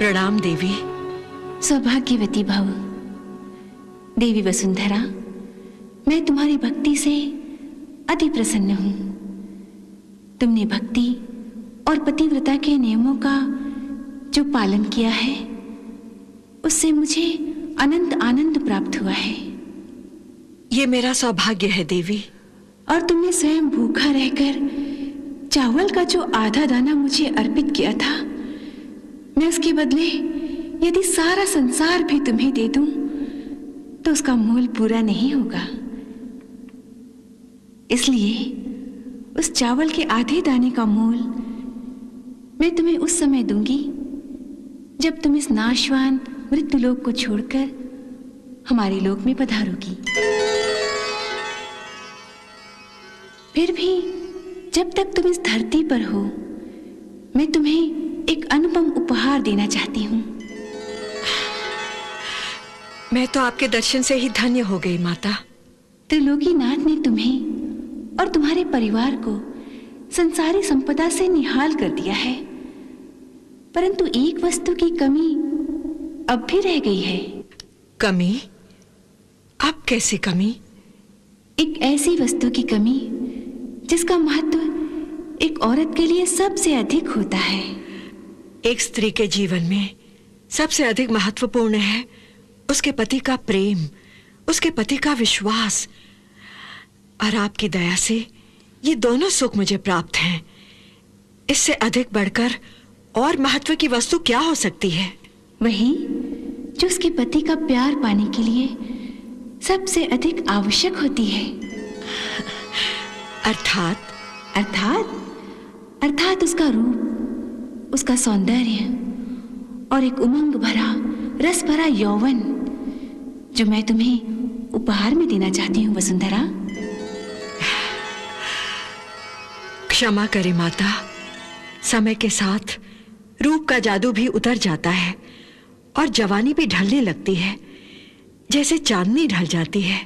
प्रणाम देवी। सौभाग्यवती भव। देवी वसुंधरा, मैं तुम्हारी भक्ति से अति प्रसन्न हूं। तुमने भक्ति और पतिव्रता के नियमों का जो पालन किया है, उससे मुझे अनंत आनंद प्राप्त हुआ है। ये मेरा सौभाग्य है देवी। और तुमने स्वयं भूखा रहकर चावल का जो आधा दाना मुझे अर्पित किया था, मैं उसके बदले यदि सारा संसार भी तुम्हें दे दूं तो उसका मोल पूरा नहीं होगा। इसलिए उस चावल के आधे दाने का मोल मैं तुम्हें उस समय दूंगी जब तुम इस नाशवान मृत्युलोक को छोड़कर हमारे लोक में पधारोगी। फिर भी जब तक तुम इस धरती पर हो, मैं तुम्हें एक अनुपम उपहार देना चाहती हूं। मैं तो आपके दर्शन से ही धन्य हो गई माता। त्रिलोकीनाथ ने तुम्हें और तुम्हारे परिवार को संसारी संपदा से निहाल कर दिया है, परंतु एक वस्तु की कमी अब भी रह गई है। कमी? अब कैसी कमी? एक ऐसी वस्तु की कमी जिसका महत्व एक औरत के लिए सबसे अधिक होता है। एक स्त्री के जीवन में सबसे अधिक महत्वपूर्ण है उसके पति का प्रेम, उसके पति का विश्वास। और आपकी दया से ये दोनों सुख मुझे प्राप्त हैं। इससे अधिक बढ़कर और महत्व की वस्तु क्या हो सकती है? वही जो उसके पति का प्यार पाने के लिए सबसे अधिक आवश्यक होती है। अर्थात उसका रूप, उसका सौंदर्य और एक उमंग भरा रस भरा यौवन जो मैं तुम्हें उपहार में देना चाहती हूँ वसुंधरा। क्षमा करें माता, समय के साथ रूप का जादू भी उतर जाता है और जवानी भी ढलने लगती है, जैसे चांदनी ढल जाती है।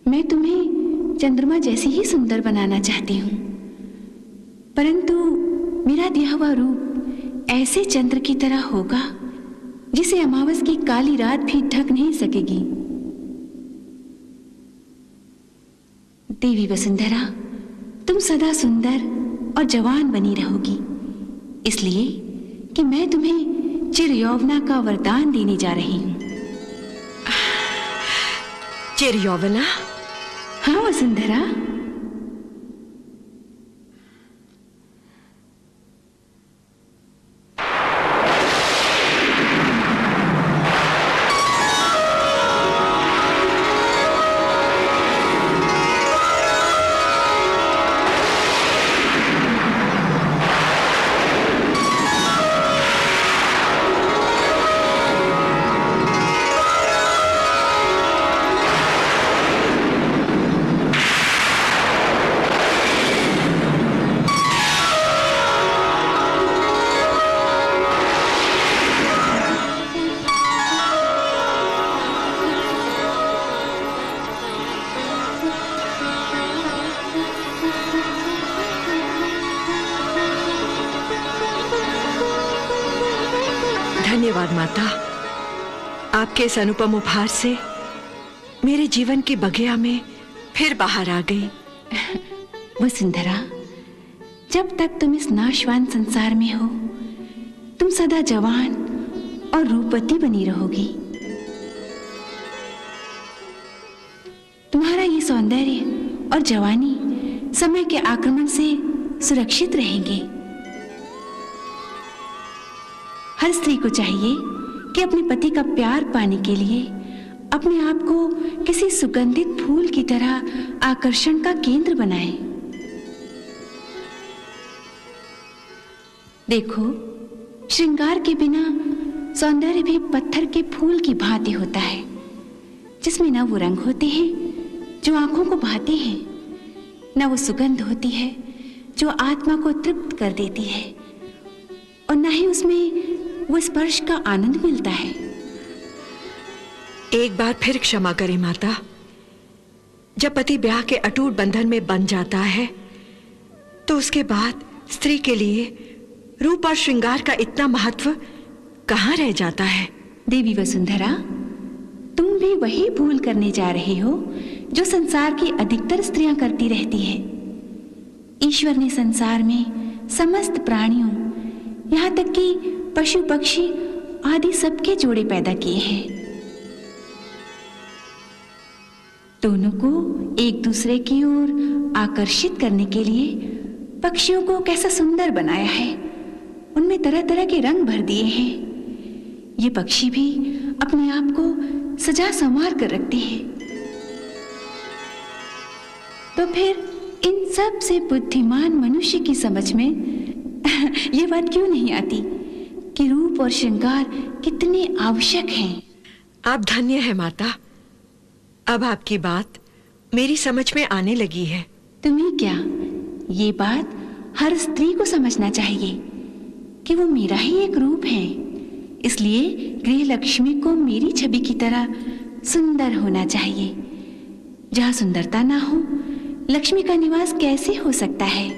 मैं तुम्हें चंद्रमा जैसी ही सुंदर बनाना चाहती हूँ, परंतु मेरा दिया हुआ रूप ऐसे चंद्र की तरह होगा जिसे अमावस की काली रात भी ढक नहीं सकेगी। देवी वसुंधरा, तुम सदा सुंदर और जवान बनी रहोगी, इसलिए कि मैं तुम्हें चिर यौवना का वरदान देने जा रही हूं। चिर यौवना? हाँ वसुंधरा। धन्यवाद माता, आपके इस अनुपम उपहार से मेरे जीवन की बगिया में फिर बाहर आ गई। वसुंधरा, जब तक तुम इस नाशवान संसार में हो, तुम सदा जवान और रूपवती बनी रहोगी। तुम्हारा ये सौंदर्य और जवानी समय के आक्रमण से सुरक्षित रहेंगे। हर स्त्री को चाहिए कि अपने पति का प्यार पाने के लिए अपने आप को किसी सुगंधित फूल की तरह आकर्षण का केंद्र बनाए। देखो, श्रृंगार के बिना सौंदर्य भी पत्थर के फूल की भांति होता है, जिसमें न वो रंग होते हैं जो आंखों को भाते हैं, न वो सुगंध होती है जो आत्मा को तृप्त कर देती है, और न ही उसमें वो स्पर्श का आनंद मिलता है। एक बार फिर क्षमा करें माता, जब पति ब्याह के अटूट बंधन में बंध जाता है तो उसके बाद स्त्री के लिए रूप और श्रृंगार का इतना महत्व कहाँ रह जाता है। देवी वसुंधरा, तुम भी वही भूल करने जा रहे हो जो संसार की अधिकतर स्त्रियां करती रहती है। ईश्वर ने संसार में समस्त प्राणियों, यहाँ तक कि पशु पक्षी आदि सबके जोड़े पैदा किए हैं। दोनों को एक दूसरे की ओर आकर्षित करने के लिए पक्षियों को कैसा सुंदर बनाया है। उनमें तरह तरह के रंग भर दिए हैं। ये पक्षी भी अपने आप को सजा संवार कर रखते हैं। तो फिर इन सब से बुद्धिमान मनुष्य की समझ में ये बात क्यों नहीं आती कि रूप और श्रृंगार कितने आवश्यक हैं। आप धन्य है माता। अब आपकी बात मेरी समझ में आने लगी है। तुम्हें क्या, ये बात हर स्त्री को समझना चाहिए कि वो मेरा ही एक रूप है। इसलिए गृह लक्ष्मी को मेरी छवि की तरह सुंदर होना चाहिए। जहाँ सुंदरता ना हो, लक्ष्मी का निवास कैसे हो सकता है।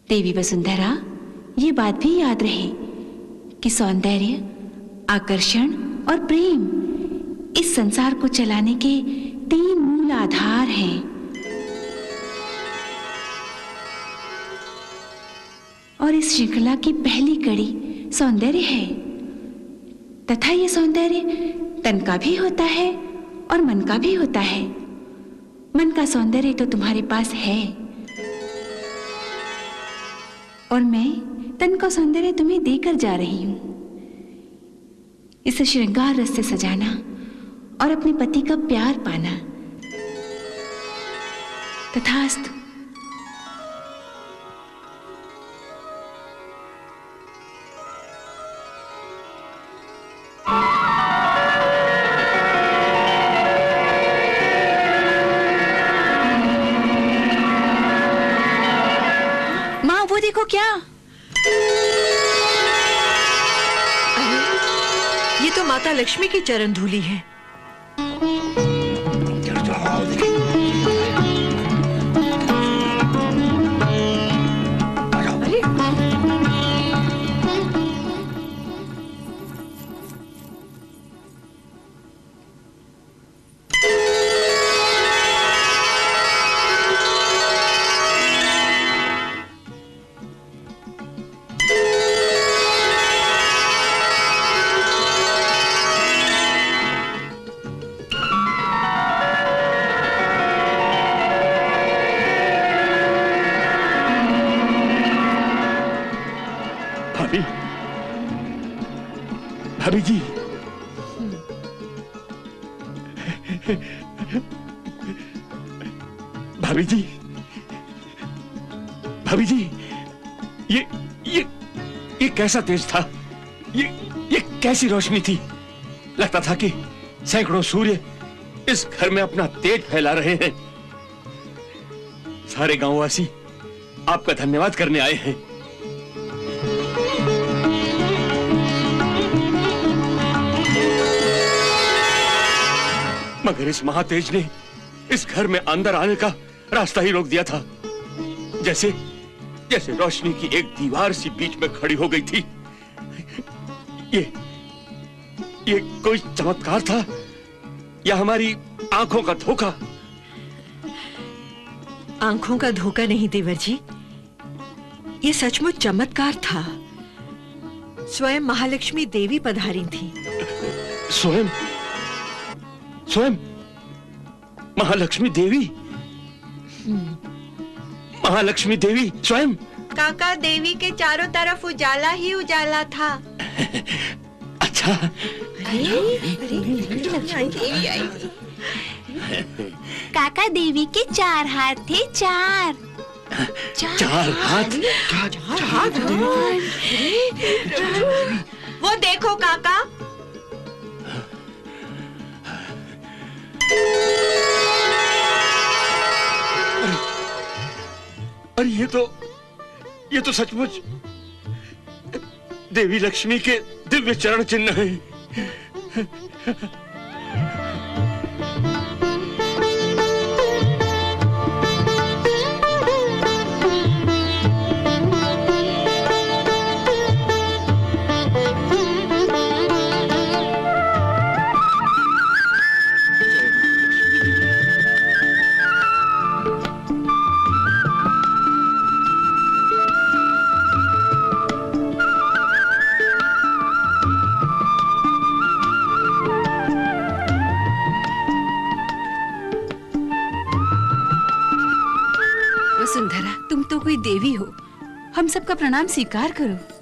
देवी वसुंधरा, ये बात भी याद रहे कि सौंदर्य, आकर्षण और प्रेम इस संसार को चलाने के 3 मूल आधार हैं। और इस श्रृंखला की पहली कड़ी सौंदर्य है, तथा यह सौंदर्य तन का भी होता है और मन का भी होता है। मन का सौंदर्य तो तुम्हारे पास है, और मैं तन का सौंदर्य तुम्हें देकर जा रही हूं। इसे श्रृंगार रस से सजाना और अपने पति का प्यार पाना। तथास्तु। माँ, वो देखो क्या। अरे, ये तो माता लक्ष्मी की चरण धूली है। भाभी जी, भाभी जी, भाभी जी, ये कैसा तेज था। ये कैसी रोशनी थी। लगता था कि सैकड़ों सूर्य इस घर में अपना तेज फैला रहे हैं। सारे गांववासी आपका धन्यवाद करने आए हैं। मगर इस महातेज ने इस घर में अंदर आने का रास्ता ही रोक दिया था। जैसे रोशनी की एक दीवार सी बीच में खड़ी हो गई थी। ये कोई चमत्कार था या हमारी आंखों का धोखा? आंखों का धोखा नहीं देवर जी, ये सचमुच चमत्कार था। स्वयं महालक्ष्मी देवी पधारी थी। स्वयं महालक्ष्मी देवी? महालक्ष्मी देवी स्वयं? काका, देवी के चारों तरफ उजाला ही उजाला था। अच्छा। काका, देवी के 4 हाथ थे। 4 हाथ? वो देखो काका। अरे ये तो सचमुच देवी लक्ष्मी के दिव्य चरण चिन्ह हैं। सुंदरा, तुम तो कोई देवी हो, हम सबका प्रणाम स्वीकार करो।